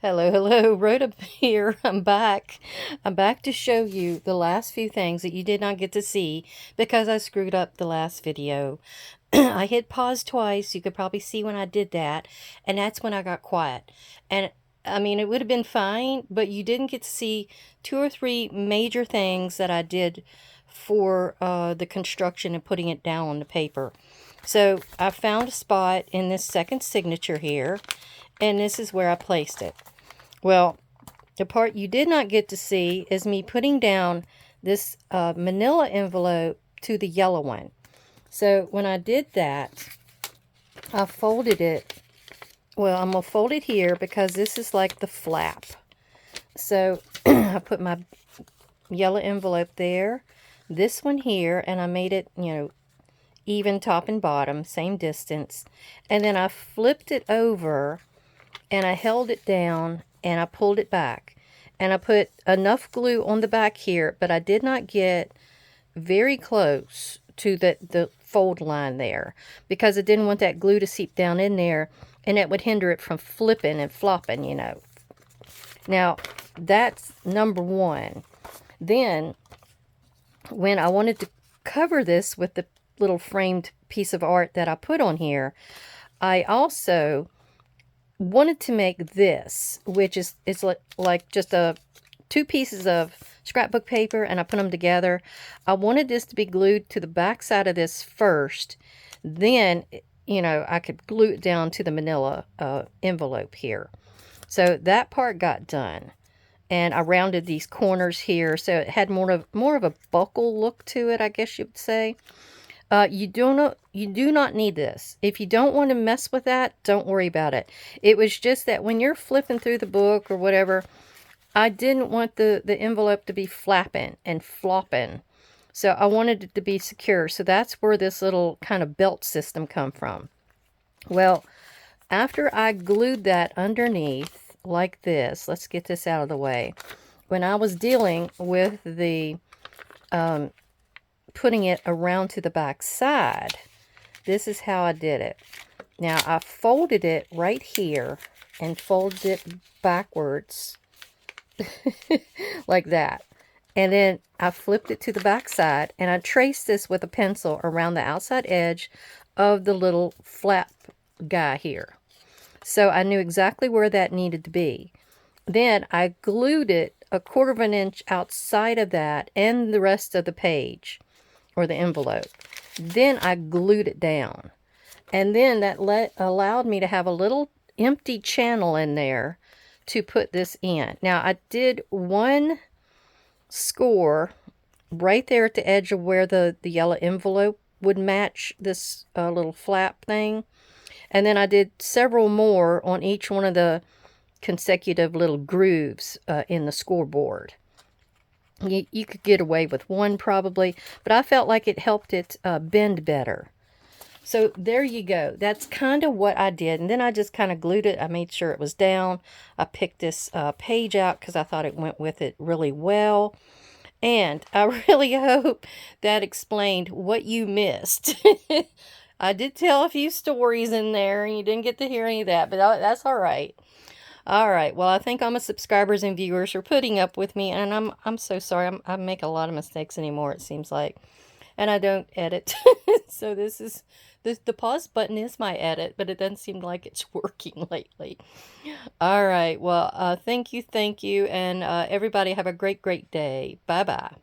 Hello, hello, Rhoda here. I'm back. I'm back to show you the last few things that you did not get to see because I screwed up the last video. I hit pause twice. You could probably see when I did that, and that's when I got quiet. And I mean, it would have been fine, but you didn't get to see two or three major things that I did for the construction and putting it down on the paper. So I found a spot in this second signature here, and this is where I placed it. Well, the part you did not get to see is me putting down this manila envelope to the yellow one. So when I did that, I folded it. Well, I'm going to fold it here because this is like the flap. So I put my yellow envelope there, this one here, and I made it, even top and bottom, same distance. And then I flipped it over and I held it down and I pulled it back. And I put enough glue on the back here, but I did not get very close to the fold line there because I didn't want that glue to seep down in there and it would hinder it from flipping and flopping. Now, that's number one. Then, when I wanted to cover this with the little framed piece of art that I put on here, I also wanted to make this, which is like just two pieces of scrapbook paper, and I put them together. I wanted this to be glued to the back side of this first. Then, I could glue it down to the manila envelope here. So that part got done. And I rounded these corners here, so it had more of a buckle look to it, I guess you would say. You do not need this. If you don't want to mess with that, don't worry about it. It was just that when you're flipping through the book or whatever, I didn't want the envelope to be flapping and flopping. So I wanted it to be secure. So that's where this little kind of belt system come from. Well, after I glued that underneath like this, let's get this out of the way. When I was dealing with the putting it around to the back side, this is how I did it. Now I folded it right here and folded it backwards like that. And then I flipped it to the back side and I traced this with a pencil around the outside edge of the little flap guy here. So I knew exactly where that needed to be. Then I glued it a 1/4 of an inch outside of that and the rest of the page or the envelope. Then I glued it down. And then that allowed me to have a little empty channel in there to put this in. Now I did one score right there at the edge of where the yellow envelope would match this little flap thing. And then I did several more on each one of the consecutive little grooves in the scoreboard. You could get away with one probably, but I felt like it helped it bend better. So there you go. That's kind of what I did. And then I just kind of glued it. I made sure it was down. I picked this page out because I thought it went with it really well. And I really hope that explained what you missed. I did tell a few stories in there, and you didn't get to hear any of that, but that's all right. All right. Well, I thank all my subscribers and viewers for putting up with me, and I'm so sorry. I make a lot of mistakes anymore, it seems like, and I don't edit. So the pause button is my edit, but it doesn't seem like it's working lately. All right. Well, thank you, and everybody have a great day. Bye bye.